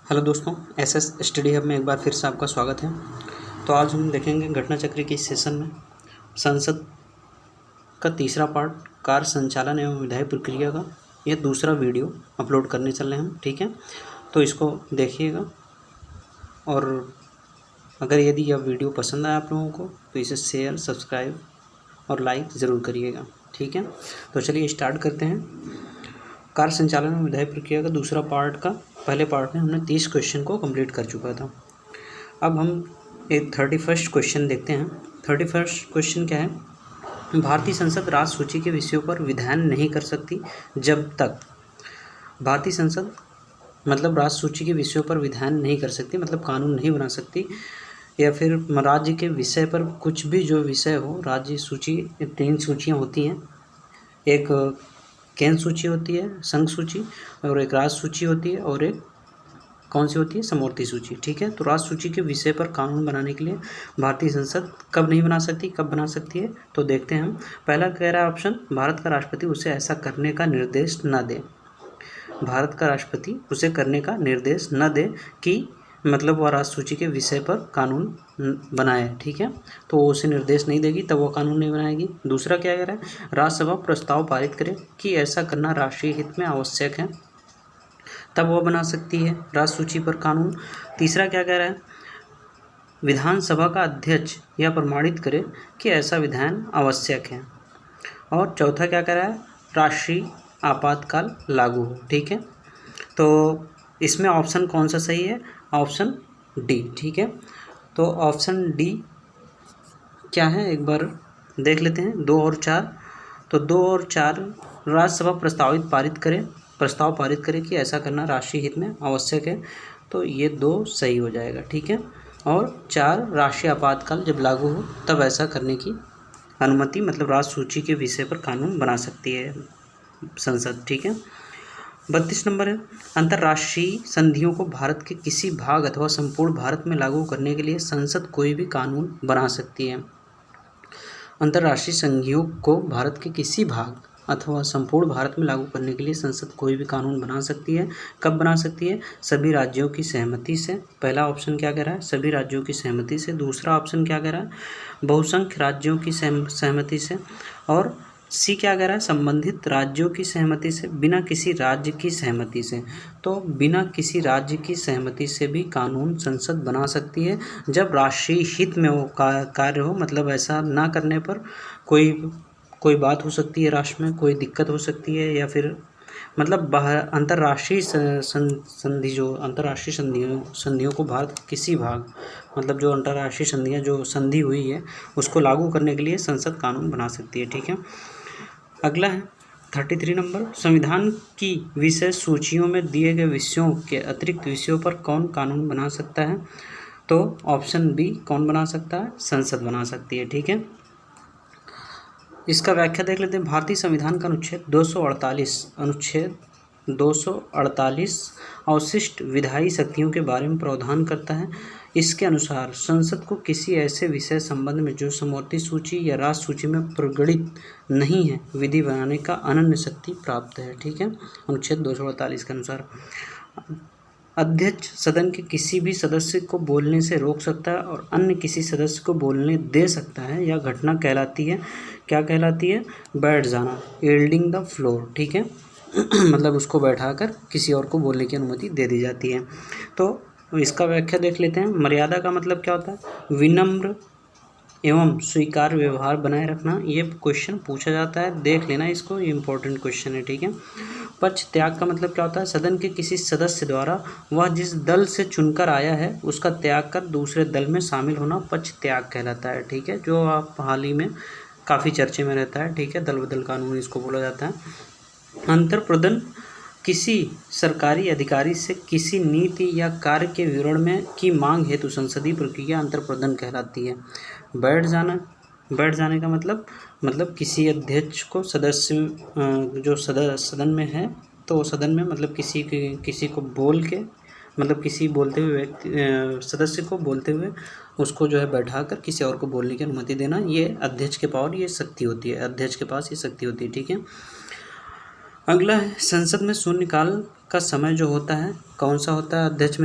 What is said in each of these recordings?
Hello दोस्तों, SS study hub में एक बार फिर से आपका स्वागत है। तो आज हम देखेंगे घटना चक्र के इस सेशन में संसद का तीसरा पार्ट कार्य संचालन एवं विधायी प्रक्रिया का ये दूसरा वीडियो अपलोड करने चल रहे हैं हम। ठीक है, तो इसको देखिएगा और अगर यदि यह वीडियो पसंद आया आप लोगों को तो इसे शेयर, सब्सक्राइब और लाइक ज़रूर करिएगा। ठीक है, तो चलिए स्टार्ट करते हैं। कार्य संचालन एवं विधायी प्रक्रिया का दूसरा पार्ट का पहले पार्ट में हमने 30 क्वेश्चन को कंप्लीट कर चुका था। अब हम एक 31 क्वेश्चन देखते हैं। 31 क्वेश्चन क्या है? भारतीय संसद राज्य सूची के विषयों पर विधान नहीं कर सकती जब तक भारतीय संसद मतलब राज्य सूची के विषयों पर विधान नहीं कर सकती, मतलब कानून नहीं बना सकती, या फिर राज्य के विषय पर कुछ भी जो विषय हो। राज्य सूची 3 सूचियाँ होती हैं, एक केंद्र सूची होती है, संघ सूची, और एक राज्य सूची होती है, और एक कौन सी होती है? समवर्ती सूची। ठीक है, तो राज्य सूची के विषय पर कानून बनाने के लिए भारतीय संसद कब नहीं बना सकती, कब बना सकती है? तो देखते हैं हम। पहला कह रहा है ऑप्शन, भारत का राष्ट्रपति उसे ऐसा करने का निर्देश न दे। भारत का राष्ट्रपति उसे करने का निर्देश न दे कि मतलब वह राज्य सूची के विषय पर कानून बनाए। ठीक है, तो वो उसे निर्देश नहीं देगी तब वो कानून नहीं बनाएगी। दूसरा क्या कह रहा है? राज्यसभा प्रस्ताव पारित करे कि ऐसा करना राष्ट्रीय हित में आवश्यक है, तब वह बना सकती है राज्य सूची पर कानून। तीसरा क्या कह रहा है? विधानसभा का अध्यक्ष यह प्रमाणित करे कि ऐसा विधान आवश्यक है। और चौथा क्या कह रहा है? राष्ट्रीय आपातकाल लागू हो। ठीक है, तो इसमें ऑप्शन कौन सा सही है? Option D. ठीक है, तो ऑप्शन डी क्या है एक बार देख लेते हैं। 2 और 4, तो 2 और 4 राज्यसभा प्रस्ताव पारित करे कि ऐसा करना राष्ट्रीय हित में आवश्यक है, तो ये 2 सही हो जाएगा। ठीक है, और 4 राष्ट्रीय आपातकाल जब लागू हो तब ऐसा करने की अनुमति, मतलब राज्य सूची के विषय पर कानून बना सकती है संसद। ठीक है, 32 नंबर है, अंतर्राष्ट्रीय संधियों को भारत के किसी भाग अथवा संपूर्ण भारत में लागू करने के लिए संसद कोई भी कानून बना सकती है। अंतर्राष्ट्रीय संधियों को भारत के किसी भाग अथवा संपूर्ण भारत में लागू करने के लिए संसद कोई भी कानून बना सकती है। कब बना सकती है? सभी राज्यों की सहमति से। पहला ऑप्शन क्या कह रहा है? सभी राज्यों की सहमति से। दूसरा ऑप्शन क्या कह रहा है? बहुसंख्य राज्यों की सहमति से। और सी क्या कह रहा है? संबंधित राज्यों की सहमति से, बिना किसी राज्य की सहमति से। तो बिना किसी राज्य की सहमति से भी कानून संसद बना सकती है जब राष्ट्रीय हित में वो कार्य हो, मतलब ऐसा ना करने पर कोई बात हो सकती है, राष्ट्र में कोई दिक्कत हो सकती है, या फिर मतलब अंतर्राष्ट्रीय संधि जो अंतर्राष्ट्रीय संधियों को भारत किसी भाग, मतलब जो अंतर्राष्ट्रीय संधियाँ जो संधि हुई है उसको लागू करने के लिए संसद कानून बना सकती है। ठीक है, अगला है 33 नंबर, संविधान की विषय सूचियों में दिए गए विषयों के अतिरिक्त विषयों पर कौन कानून बना सकता है? तो ऑप्शन बी, कौन बना सकता है? संसद बना सकती है। ठीक है, इसका व्याख्या देख लेते हैं। भारतीय संविधान का अनुच्छेद 248 अवशिष्ट विधायी शक्तियों के बारे में प्रावधान करता है। इसके अनुसार संसद को किसी ऐसे विषय संबंध में जो समवर्ती सूची या राज्य सूची में प्रगणित नहीं है विधि बनाने का अनन्य शक्ति प्राप्त है। ठीक है, अनुच्छेद 248 के अनुसार अध्यक्ष सदन के किसी भी सदस्य को बोलने से रोक सकता है और अन्य किसी सदस्य को बोलने दे सकता है। यह घटना कहलाती है, क्या कहलाती है? बैठ जाना, यील्डिंग द फ्लोर। ठीक है मतलब उसको बैठाकर किसी और को बोलने की अनुमति दे दी जाती है। तो इसका व्याख्या देख लेते हैं। मर्यादा का मतलब क्या होता है? विनम्र एवं स्वीकार्य व्यवहार बनाए रखना। ये क्वेश्चन पूछा जाता है, देख लेना इसको, ये इंपॉर्टेंट क्वेश्चन है। ठीक है, पक्ष त्याग का मतलब क्या होता है? सदन के किसी सदस्य द्वारा वह जिस दल से चुनकर आया है उसका त्याग कर दूसरे दल में शामिल होना पक्ष त्याग कहलाता है। ठीक है, जो आप हाल ही में काफ़ी चर्चे में रहता है। ठीक है, दल बदल कानून इसको बोला जाता है। अंतर्प्रदन, किसी सरकारी अधिकारी से किसी नीति या कार्य के विवरण में की मांग हेतु संसदीय प्रक्रिया अंतर्प्रदन कहलाती है। बैठ जाने का मतलब किसी अध्यक्ष को सदस्य जो सदन में है, तो सदन में मतलब किसी को बोल के, मतलब किसी बोलते हुए व्यक्ति सदस्य को बोलते हुए उसको जो है बैठाकर किसी और को बोलने की अनुमति देना, ये अध्यक्ष के पावर, ये शक्ति होती है, अध्यक्ष के पास ये शक्ति होती है। ठीक है, अगला है संसद में शून्यकाल का समय जो होता है कौन सा होता है? अध्यक्ष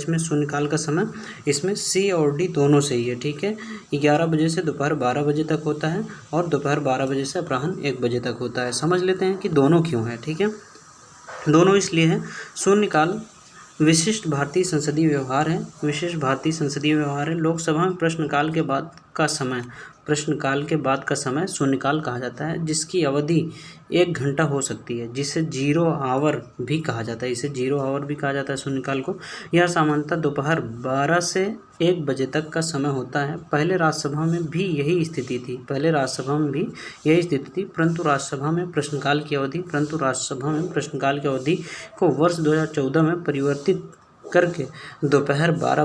में शून्यकाल का समय इसमें सी और डी दोनों सही है, ठीक है। 11 बजे से दोपहर 12 बजे तक होता है और दोपहर 12 बजे से अपराह्न 1 बजे तक होता है। समझ लेते हैं कि दोनों क्यों है, ठीक है। दोनों इसलिए है, शून्यकाल विशिष्ट भारतीय संसदीय व्यवहार है, विशिष्ट भारतीय संसदीय व्यवहार है। लोकसभा में प्रश्नकाल के बाद का समय शून्यकाल कहा जाता है, जिसकी अवधि 1 घंटा हो सकती है, जिसे 0 आवर भी कहा जाता है। इसे 0 आवर भी कहा जाता है शून्यकाल को। यह सामान्यतः दोपहर 12 से 1 बजे तक का समय होता है। पहले राज्यसभा में भी यही स्थिति थी, परंतु राज्यसभा में प्रश्नकाल की अवधि को वर्ष 2014 में परिवर्तित करके दोपहर 12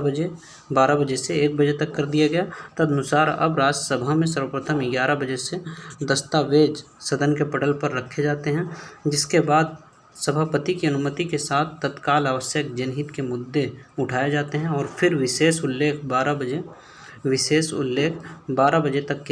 बजे से 1 बजे तक कर दिया गया। तदनुसार अब राज्यसभा में सर्वप्रथम 11 बजे से दस्तावेज सदन के पटल पर रखे जाते हैं, जिसके बाद सभापति की अनुमति के साथ तत्काल आवश्यक जनहित के मुद्दे उठाए जाते हैं और फिर विशेष उल्लेख 12 बजे तक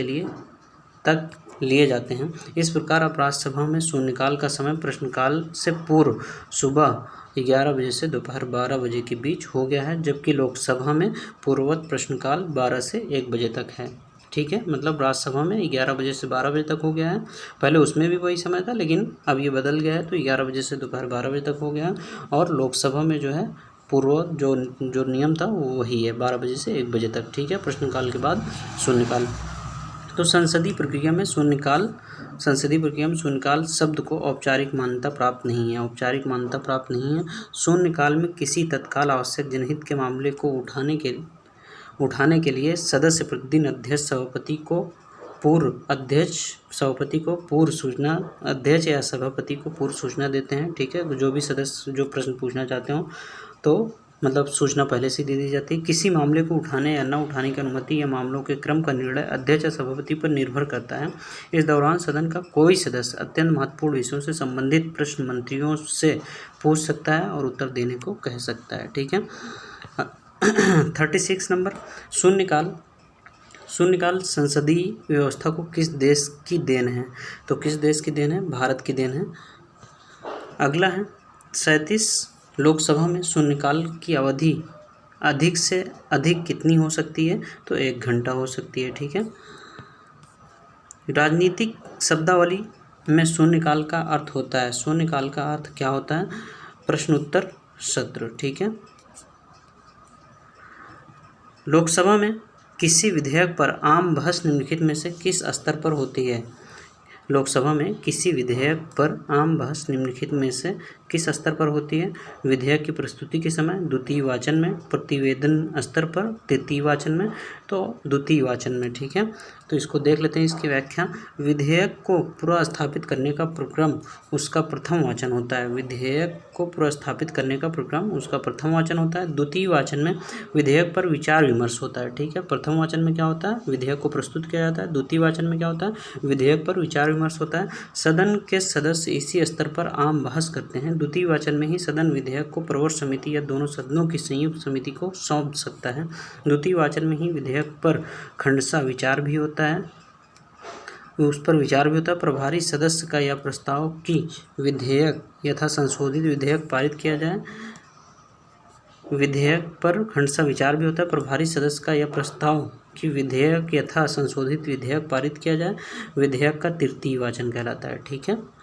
लिए जाते हैं। इस प्रकार अब राज्यसभा में शून्यकाल का समय प्रश्नकाल से पूर्व सुबह 11 बजे से दोपहर 12 बजे के बीच हो गया है, जबकि लोकसभा में पूर्ववत प्रश्नकाल 12 से 1 बजे तक है, ठीक है। मतलब राज्यसभा में 11 बजे से 12 बजे तक हो गया है, पहले उसमें भी वही समय था लेकिन अब ये बदल गया है, तो 11 बजे से दोपहर 12 बजे तक हो गया है। और लोकसभा में जो है पूर्व जो नियम था वो वही है, 12 बजे से 1 बजे तक, ठीक है। प्रश्नकाल के बाद शून्यकाल। तो संसदीय प्रक्रिया में शून्यकाल शब्द को औपचारिक मान्यता प्राप्त नहीं है। शून्यकाल में किसी तत्काल आवश्यक जनहित के मामले को उठाने के लिए सदस्य प्रतिदिन अध्यक्ष या सभापति को पूर्व सूचना देते हैं, ठीक है। जो भी सदस्य जो प्रश्न पूछना चाहते हो तो मतलब सूचना पहले से दे दी जाती है। किसी मामले को उठाने या न उठाने की अनुमति या मामलों के क्रम का निर्णय अध्यक्ष या सभापति पर निर्भर करता है। इस दौरान सदन का कोई सदस्य अत्यंत महत्वपूर्ण विषयों से संबंधित प्रश्न मंत्रियों से पूछ सकता है और उत्तर देने को कह सकता है, ठीक है। 36 नंबर, शून्यकाल संसदीय व्यवस्था को किस देश की देन है? तो किस देश की देन है? भारत की देन है। अगला है 37, लोकसभा में शून्यकाल की अवधि अधिक से अधिक कितनी हो सकती है? तो 1 घंटा हो सकती है, ठीक है। राजनीतिक शब्दावली में शून्यकाल का अर्थ होता है, शून्यकाल का अर्थ क्या होता है? प्रश्नोत्तर सत्र, ठीक है। लोकसभा में किसी विधेयक पर आम बहस निम्नलिखित में से किस स्तर पर होती है? लोकसभा में किसी विधेयक पर आम बहस निम्नलिखित में से किस स्तर पर होती है? विधेयक की प्रस्तुति के समय, द्वितीय वाचन में, प्रतिवेदन स्तर पर, तृतीय वाचन में, तो द्वितीय वाचन में, ठीक है। तो इसको देख लेते हैं, इसकी व्याख्या। विधेयक को पुनर्स्थापित करने का प्रक्रम उसका प्रथम वाचन होता है। विधेयक को पुनर्स्थापित करने का प्रक्रम उसका प्रथम वाचन होता है। द्वितीय वाचन में विधेयक पर विचार विमर्श होता है, ठीक है। प्रथम वाचन में क्या होता है? विधेयक को प्रस्तुत किया जाता है। द्वितीय वाचन में क्या होता है? विधेयक पर विचार विमर्श होता है। सदन के सदस्य इसी स्तर पर आम बहस करते हैं। द्वितीय वाचन में ही सदन विधेयक को प्रवर समिति या दोनों सदनों की संयुक्त समिति को सौंप सकता है। द्वितीय वाचन में ही विधेयक पर खंडशः विचार भी होता है, प्रभारी सदस्य का यह प्रस्ताव कि विधेयक यथा संशोधित विधेयक पारित किया जाए। विधेयक पर खंडशः विचार भी होता है, प्रभारी सदस्य का यह प्रस्ताव कि विधेयक यथा संशोधित विधेयक पारित किया जाए, विधेयक का तृतीय वाचन कहलाता है, ठीक है।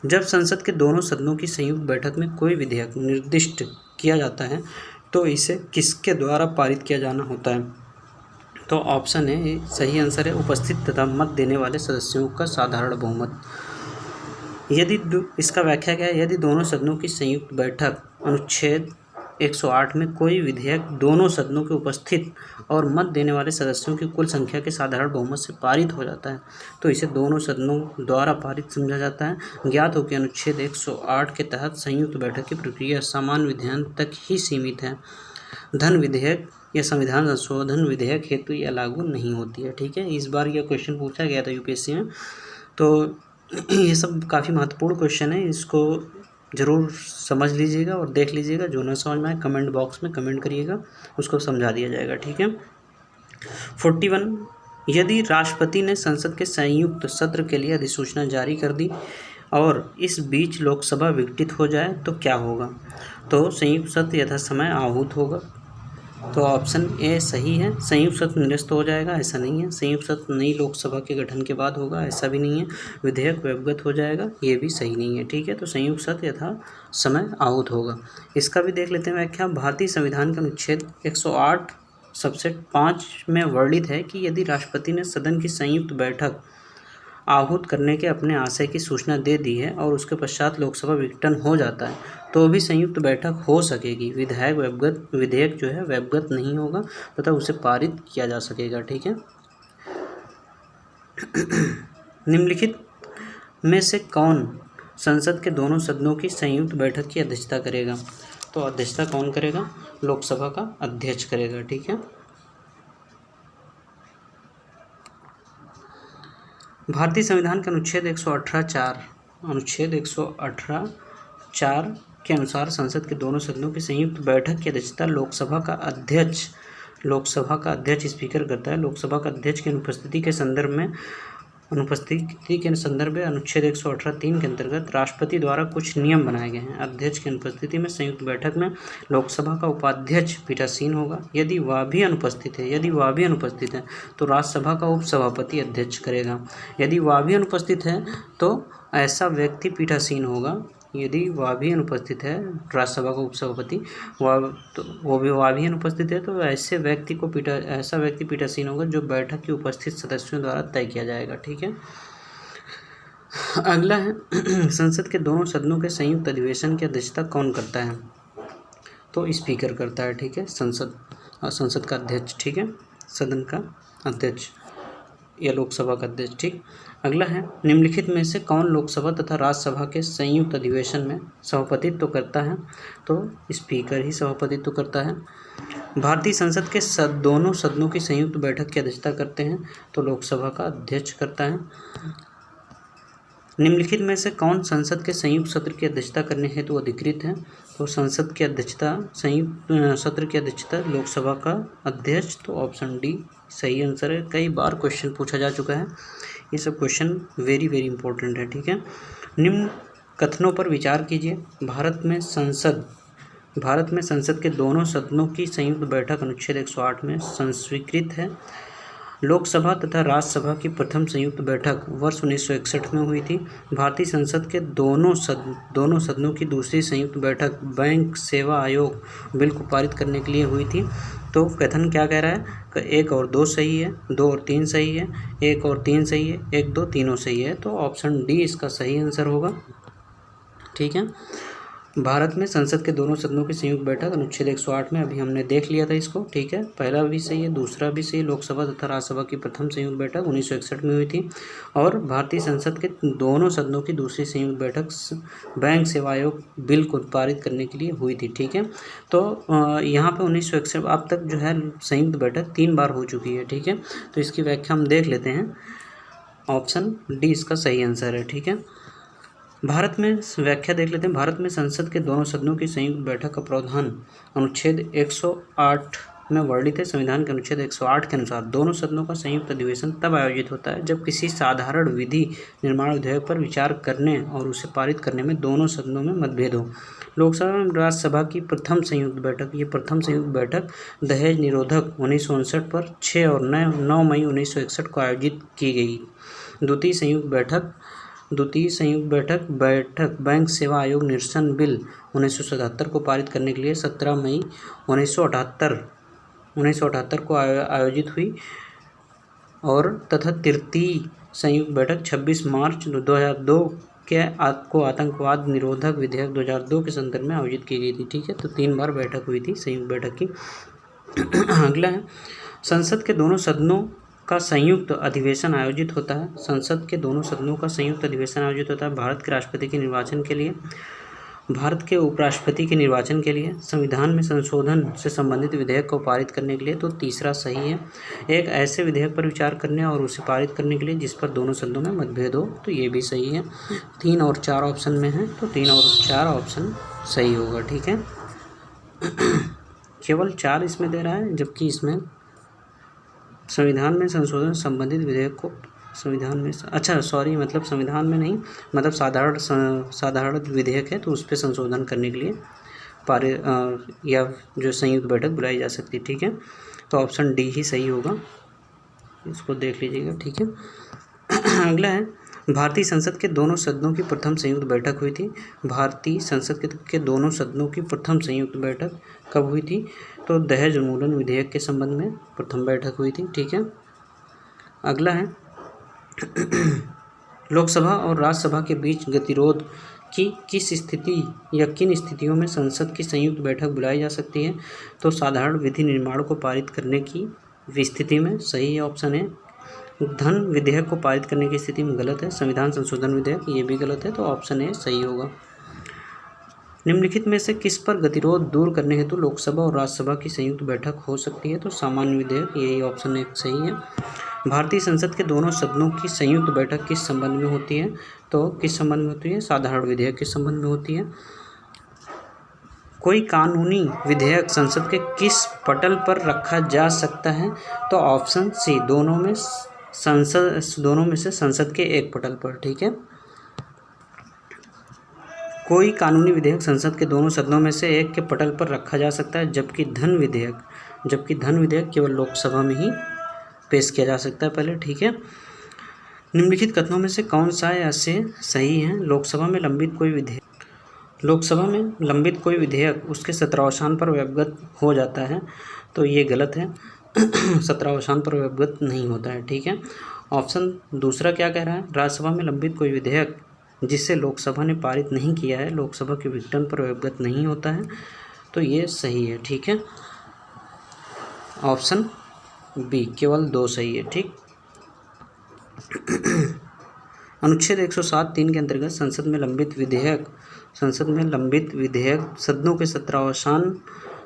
जब संसद के दोनों सदनों की संयुक्त बैठक में कोई विधेयक निर्दिष्ट किया जाता है तो इसे किसके द्वारा पारित किया जाना होता है? तो ऑप्शन है, सही आंसर है उपस्थित तथा मत देने वाले सदस्यों का साधारण बहुमत। इसका व्याख्या क्या है? यदि दोनों सदनों की संयुक्त बैठक अनुच्छेद 108 में कोई विधेयक दोनों सदनों के उपस्थित और मत देने वाले सदस्यों की कुल संख्या के साधारण बहुमत से पारित हो जाता है तो इसे दोनों सदनों द्वारा पारित समझा जाता है। ज्ञात हो कि अनुच्छेद 108 के तहत संयुक्त बैठक की प्रक्रिया सामान्य विधान तक ही सीमित है। धन विधेयक या संविधान संशोधन विधेयक हेतु यह लागू नहीं होती है, ठीक है। इस बार यह क्वेश्चन पूछा गया था यूपीएससी में, तो ये सब काफ़ी महत्वपूर्ण क्वेश्चन है, इसको ज़रूर समझ लीजिएगा और देख लीजिएगा। जो ना समझ में आए कमेंट बॉक्स में कमेंट करिएगा, उसको समझा दिया जाएगा, ठीक है। 41 यदि राष्ट्रपति ने संसद के संयुक्त सत्र के लिए अधिसूचना जारी कर दी और इस बीच लोकसभा विघटित हो जाए तो क्या होगा? तो संयुक्त सत्र यथासमय आहूत होगा। तो ऑप्शन ए सही है। संयुक्त सत्र निरस्त हो जाएगा, ऐसा नहीं है। संयुक्त सत्र नई लोकसभा के गठन के बाद होगा, ऐसा भी नहीं है। विधेयक वेबगत हो जाएगा, ये भी सही नहीं है। ठीक है, तो संयुक्त सत्र यथा समय आहूत होगा। इसका भी देख लेते हैं व्याख्या। भारतीय संविधान का अनुच्छेद 108 सबसेट 5 में वर्णित है कि यदि राष्ट्रपति ने सदन की संयुक्त बैठक आहूत करने के अपने आशय की सूचना दे दी है और उसके पश्चात लोकसभा विघटन हो जाता है तो भी संयुक्त बैठक हो सकेगी। विधेयक जो है वेबगत नहीं होगा तथा उसे पारित किया जा सकेगा। ठीक है। निम्नलिखित में से कौन संसद के दोनों सदनों की संयुक्त बैठक की अध्यक्षता करेगा? तो अध्यक्षता कौन करेगा? लोकसभा का अध्यक्ष करेगा। ठीक है। भारतीय संविधान के अनुच्छेद 118(4) के अनुसार संसद के दोनों सदनों की संयुक्त बैठक की अध्यक्षता लोकसभा का अध्यक्ष स्पीकर करता है। लोकसभा का अध्यक्ष की अनुपस्थिति के संदर्भ में अनुच्छेद 118(3) के अंतर्गत राष्ट्रपति द्वारा कुछ नियम बनाए गए हैं। अध्यक्ष की अनुपस्थिति में संयुक्त बैठक में लोकसभा का उपाध्यक्ष पीठासीन होगा। यदि वह भी अनुपस्थित है तो राज्यसभा का उपसभापति अध्यक्ष करेगा। यदि वह भी अनुपस्थित है तो ऐसा व्यक्ति पीठासीन होगा। यदि वह भी अनुपस्थित है, राज्यसभा का उपसभापति वह भी अनुपस्थित है तो ऐसा व्यक्ति पीठासीन होगा जो बैठक के उपस्थित सदस्यों द्वारा तय किया जाएगा। ठीक है। अगला है संसद के दोनों सदनों के संयुक्त अधिवेशन की अध्यक्षता कौन करता है? तो स्पीकर करता है। ठीक है। संसद का अध्यक्ष। ठीक है। सदन का अध्यक्ष या लोकसभा का अध्यक्ष। ठीक। अगला है निम्नलिखित में से कौन लोकसभा तथा राज्यसभा के संयुक्त अधिवेशन में सभापतित्व करता है? तो स्पीकर ही सभापतित्व करता है। भारतीय संसद के दोनों सदनों की संयुक्त बैठक की अध्यक्षता करते हैं तो लोकसभा का अध्यक्ष करता है। निम्नलिखित में से कौन संसद के संयुक्त सत्र की अध्यक्षता करने हेतु अधिकृत है? तो संयुक्त सत्र की अध्यक्षता लोकसभा का अध्यक्ष। तो ऑप्शन डी सही आंसर है। कई बार क्वेश्चन पूछा जा चुका है, ये सब क्वेश्चन वेरी वेरी इंपॉर्टेंट है। ठीक है। निम्न कथनों पर विचार कीजिए। भारत में संसद के दोनों सदनों की संयुक्त बैठक अनुच्छेद 108 में संस्वीकृत है। लोकसभा तथा राज्यसभा की प्रथम संयुक्त बैठक वर्ष 1961 में हुई थी। भारतीय संसद के दोनों सदनों की दूसरी संयुक्त बैठक बैंक सेवा आयोग बिल को पारित करने के लिए हुई थी। तो कथन क्या कह रहा है? 1 और 2 सही है, 2 और 3 सही है, 1 और 3 सही है, 1, 2 तीनों सही है। तो ऑप्शन डी इसका सही आंसर होगा। ठीक है। भारत में संसद के दोनों सदनों की संयुक्त बैठक अनुच्छेद 108 में अभी हमने देख लिया था इसको। ठीक है। पहला भी सही है, दूसरा भी सही। लोकसभा तथा राज्यसभा की प्रथम संयुक्त बैठक 1961 में हुई थी और भारतीय संसद के दोनों सदनों की दूसरी संयुक्त बैठक बैंक सेवा आयोग बिल को पारित करने के लिए हुई थी। ठीक है। तो यहाँ पे 1961 अब तक जो है संयुक्त बैठक 3 बार हो चुकी है। ठीक है। तो इसकी व्याख्या हम देख लेते हैं। ऑप्शन डी इसका सही आंसर है। ठीक है। भारत में व्याख्या देख लेते हैं। भारत में संसद के दोनों सदनों की संयुक्त बैठक का प्रावधान अनुच्छेद 108 में वर्णित है। संविधान के अनुच्छेद 108 के अनुसार दोनों सदनों का संयुक्त अधिवेशन तब आयोजित होता है जब किसी साधारण विधि निर्माण विधेयक पर विचार करने और उसे पारित करने में दोनों सदनों में मतभेद हो। लोकसभा एवं राज्यसभा की प्रथम संयुक्त बैठक दहेज निरोधक 1959 पर 6 और 9 मई 1961 को आयोजित की गई। द्वितीय संयुक्त बैठक बैंक सेवा आयोग निरसन बिल 1977 को पारित करने के लिए 17 मई 1978 को आयोजित हुई और तथा तृतीय संयुक्त बैठक 26 मार्च 2002 को आतंकवाद निरोधक विधेयक 2002 के संदर्भ में आयोजित की गई थी। ठीक है। तो 3 बार बैठक हुई थी संयुक्त बैठक की। अगला है संसद के दोनों सदनों का संयुक्त अधिवेशन आयोजित होता है। संसद के दोनों सदनों का संयुक्त अधिवेशन आयोजित होता है भारत के राष्ट्रपति के निर्वाचन के लिए, भारत के उपराष्ट्रपति के निर्वाचन के लिए, संविधान में संशोधन से संबंधित विधेयक को पारित करने के लिए। तो तीसरा सही है। एक ऐसे विधेयक पर विचार करने और उसे पारित करने के लिए जिस पर दोनों सदनों में मतभेद हो। तो ये भी सही है। 3 और 4 ऑप्शन में है तो 3 और 4 ऑप्शन सही होगा। ठीक है। केवल 4 इसमें दे रहा है जबकि इसमें संविधान में संशोधन संबंधित विधेयक को संविधान में मतलब संविधान में नहीं, मतलब साधारण विधेयक है तो उस पर संशोधन करने के लिए या जो संयुक्त बैठक बुलाई जा सकती है। ठीक है, तो ऑप्शन डी ही सही होगा, इसको देख लीजिएगा। ठीक है, अगला है भारतीय संसद के दोनों सदनों की प्रथम संयुक्त बैठक हुई थी। भारतीय संसद के दोनों सदनों की प्रथम संयुक्त बैठक कब हुई थी? तो दहेज उन्मूलन विधेयक के संबंध में प्रथम बैठक हुई थी। ठीक है, अगला है लोकसभा और राज्यसभा के बीच गतिरोध की किस स्थिति या किन स्थितियों में संसद की संयुक्त बैठक बुलाई जा सकती है? तो साधारण विधि निर्माण को पारित करने की स्थिति में। सही ऑप्शन है। धन विधेयक को पारित करने की स्थिति में गलत है। संविधान संशोधन विधेयक, ये भी गलत है, तो ऑप्शन ए सही होगा। निम्नलिखित में से किस पर गतिरोध दूर करने हेतु लोकसभा और राज्यसभा की संयुक्त बैठक हो सकती है? तो सामान्य विधेयक, यही ऑप्शन एक सही है। भारतीय संसद के दोनों सदनों की संयुक्त बैठक किस संबंध में होती है? तो किस संबंध में होती है? साधारण विधेयक के संबंध में होती है। कोई कानूनी विधेयक संसद के किस पटल पर रखा जा सकता है? तो ऑप्शन सी, दोनों में से संसद के एक पटल पर। ठीक है, कोई कानूनी विधेयक संसद के दोनों सदनों में से एक के पटल पर रखा जा सकता है, जबकि धन विधेयक केवल लोकसभा में ही पेश किया जा सकता है पहले। ठीक है, निम्नलिखित कथनों में से कौन सा ऐसे सही है? लोकसभा में लंबित कोई विधेयक उसके सत्रावसान पर व्यवगत हो जाता है, तो ये गलत है। सत्रावसान पर व्यवगत नहीं होता है। ठीक है, ऑप्शन दूसरा क्या कह रहा है? राज्यसभा में लंबित कोई विधेयक जिसे लोकसभा ने पारित नहीं किया है, लोकसभा के विघटन पर व्यवगत नहीं होता है, तो ये सही है। ठीक है, ऑप्शन बी, केवल 2 सही है। ठीक, अनुच्छेद 107(3) के अंतर्गत संसद में लंबित विधेयक सदनों के सत्रावसान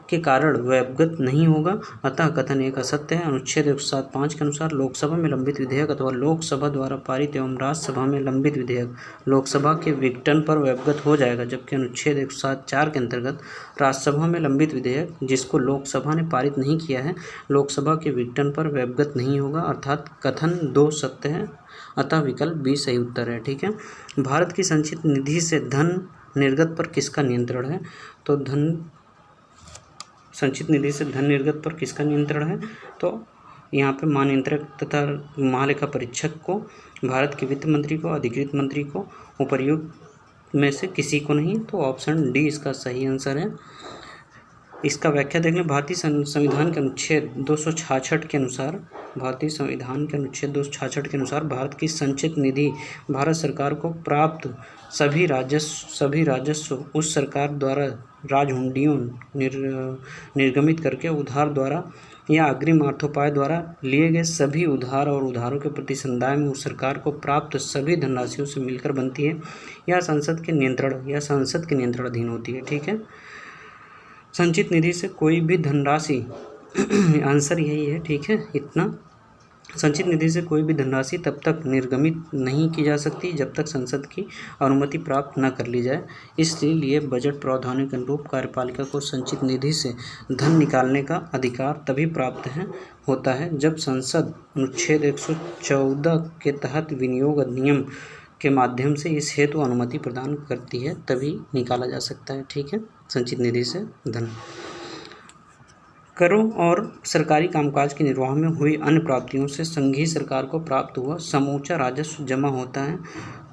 के कारण व्यवगत नहीं होगा, अतः कथन एक असत्य है। अनुच्छेद 107(5) के अनुसार लोकसभा में लंबित विधेयक अथवा लोकसभा द्वारा पारित एवं राज्यसभा में लंबित विधेयक लोकसभा के विघटन पर व्यवगत हो जाएगा, जबकि अनुच्छेद 107(4) के अंतर्गत राज्यसभा में लंबित विधेयक जिसको लोकसभा ने पारित नहीं किया है, लोकसभा के विघटन पर व्यवगत नहीं होगा, अर्थात कथन 2 सत्य है, अतः विकल्प बी सही उत्तर है। ठीक है, भारत की संचित निधि से धन निर्गत पर किसका नियंत्रण है? तो संचित निधि से धन निर्गत पर किसका नियंत्रण है? तो यहाँ पे महानियंत्रक तथा महालेखा परीक्षक को, भारत के वित्त मंत्री को, अधिकृत मंत्री को, उपर्युक्त में से किसी को नहीं, तो ऑप्शन डी इसका सही आंसर है। इसका व्याख्या देख लें। भारतीय संविधान के अनुच्छेद 266 के अनुसार भारत की संचित निधि भारत सरकार को प्राप्त सभी राजस्व उस सरकार द्वारा राजहुंडियों निर्गमित करके उधार द्वारा या अग्रिम अर्थोपाय द्वारा लिए गए सभी उधार और उधारों के प्रति संदाय में उस सरकार को प्राप्त सभी धनराशियों से मिलकर बनती है या संसद के नियंत्रण अधीन होती है। ठीक है, संचित निधि से कोई भी धनराशि आंसर यही है। ठीक है, इतना संचित निधि से कोई भी धनराशि तब तक निर्गमित नहीं की जा सकती जब तक संसद की अनुमति प्राप्त न कर ली जाए। इसलिए बजट प्रावधानों के अनुरूप कार्यपालिका को संचित निधि से धन निकालने का अधिकार तभी प्राप्त होता है जब संसद अनुच्छेद 114 के तहत विनियोग अधिनियम के माध्यम से इस हेतु अनुमति प्रदान करती है, तभी निकाला जा सकता है। ठीक है, संचित निधि से धन। करों और सरकारी कामकाज के निर्वाह में हुई अन्य प्राप्तियों से संघीय सरकार को प्राप्त हुआ समूचा राजस्व जमा होता है,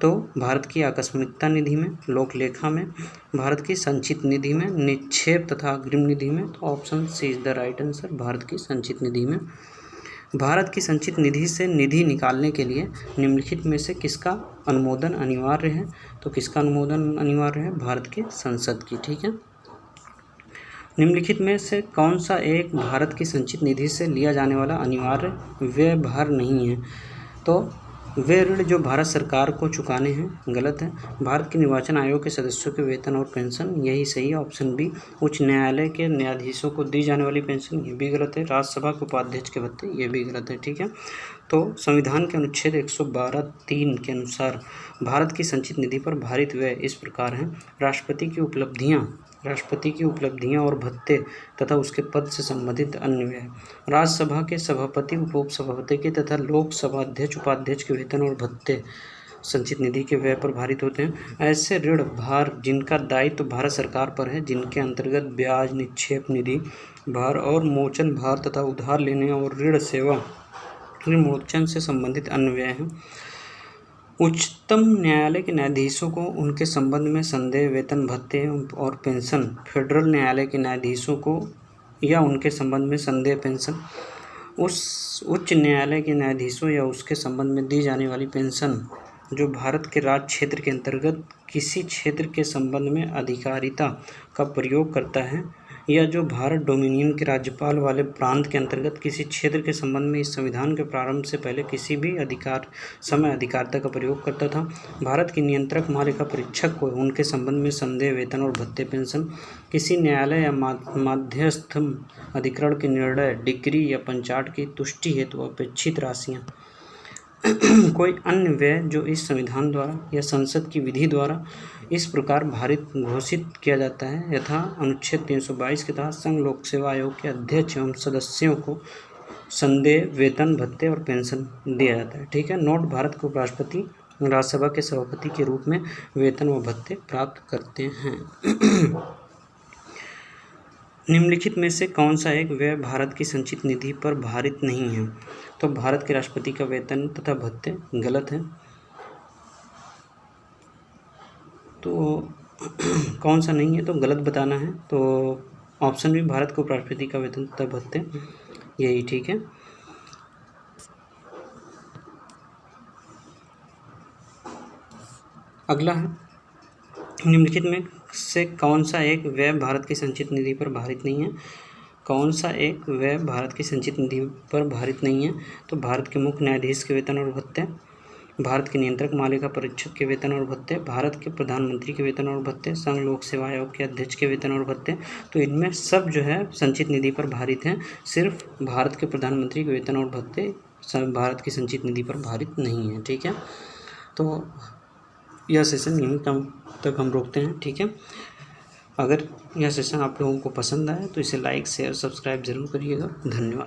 तो भारत की आकस्मिकता निधि में, लोक लेखा में, भारत की संचित निधि में, निक्षेप तथा अग्रिम निधि में, तो option C is the right answer, Bharat की संचित निधि में। भारत की संचित निधि से निधि निकालने के लिए निम्नलिखित में से किसका अनुमोदन अनिवार्य है? तो किसका अनुमोदन अनिवार्य है? भारत के संसद की। ठीक है, निम्नलिखित में से कौन सा एक भारत की संचित निधि से लिया जाने वाला अनिवार्य व्यय भार नहीं है? तो वे ऋण जो भारत सरकार को चुकाने हैं, गलत है। भारत के निर्वाचन आयोग के सदस्यों के वेतन और पेंशन, यही सही है, ऑप्शन बी। उच्च न्यायालय के न्यायाधीशों को दी जाने वाली पेंशन, ये भी गलत है। राज्यसभा के उपाध्यक्ष के भत्ते, ये भी गलत है। ठीक है, तो संविधान के अनुच्छेद 112(3) के अनुसार भारत की संचित निधि पर भारित व्यय इस प्रकार हैं। राष्ट्रपति की उपलब्धियाँ राष्ट्रपति की उपलब्धियां और भत्ते तथा उसके पद से संबंधित अन्य व्यय, राज्यसभा के सभापति, उपसभापति के तथा लोकसभा अध्यक्ष, उपाध्यक्ष के वेतन और भत्ते संचित निधि के व्यय पर भारित होते हैं। ऐसे ऋण भार जिनका दायित्व भारत सरकार पर है, जिनके अंतर्गत ब्याज, निक्षेप निधि भार और मोचन भार तथा उधार लेने और ऋण सेवा विमोचन से संबंधित अन्य व्यय हैं। उच्चतम न्यायालय के न्यायाधीशों को उनके संबंध में संदेह, वेतन, भत्ते और पेंशन, फेडरल न्यायालय के न्यायाधीशों को या उनके संबंध में संदेह, पेंशन, उस उच्च न्यायालय के न्यायाधीशों या उसके संबंध में दी जाने वाली पेंशन जो भारत के राज्य क्षेत्र के अंतर्गत किसी क्षेत्र के संबंध में अधिकारिता का प्रयोग करता है या जो भारत डोमिनियन के राज्यपाल वाले प्रांत के अंतर्गत किसी क्षेत्र के संबंध में इस संविधान के प्रारंभ से पहले किसी भी अधिकारिता का प्रयोग करता था। भारत के नियंत्रक महालेखा परीक्षक को उनके संबंध में संदेह, वेतन और भत्ते, पेंशन, किसी न्यायालय या मध्यस्थ अधिकरण के निर्णय, डिक्री या पंचाट की तुष्टि हेतु अपेक्षित राशियाँ, कोई अन्य व्यय जो इस संविधान द्वारा या संसद की विधि द्वारा इस प्रकार भारित घोषित किया जाता है यथा अनुच्छेद 322 के तहत संघ लोक सेवा आयोग के अध्यक्ष एवं सदस्यों को संदेह, वेतन, भत्ते और पेंशन दिया जाता है। ठीक है। नोट: भारत को राष्ट्रपति राज्यसभा के सभापति के रूप में वेतन व भत्ते प्राप्त करते हैं। निम्नलिखित में से कौन सा एक व्यय भारत की संचित निधि पर भारित नहीं है? तो भारत के राष्ट्रपति का वेतन तथा भत्ते गलत है। तो कौन सा नहीं है तो गलत बताना है। तो ऑप्शन भी, भारत को राष्ट्रपति का वेतन तथा भत्ते, यही ठीक है। अगला है, निम्नलिखित में से कौन सा एक व्यय भारत की संचित निधि पर भारित नहीं है? कौन सा एक व्यय भारत की संचित निधि पर भारित नहीं है? तो भारत के मुख्य न्यायाधीश के वेतन और भत्ते, भारत के नियंत्रक महालेखा परीक्षक के वेतन और भत्ते, भारत के प्रधानमंत्री के वेतन और भत्ते, संघ लोक सेवा आयोग के अध्यक्ष के वेतन और भत्ते। तो इनमें सब जो है संचित निधि पर भारित हैं। सिर्फ भारत के प्रधानमंत्री के वेतन और भत्ते भारत की संचित निधि पर भारित नहीं है। ठीक है। तो यह सेशन यहीं तक हम रोकते हैं। ठीक है। अगर यह सेशन आप लोगों को पसंद आए तो इसे लाइक, शेयर, सब्सक्राइब जरूर करिएगा। धन्यवाद।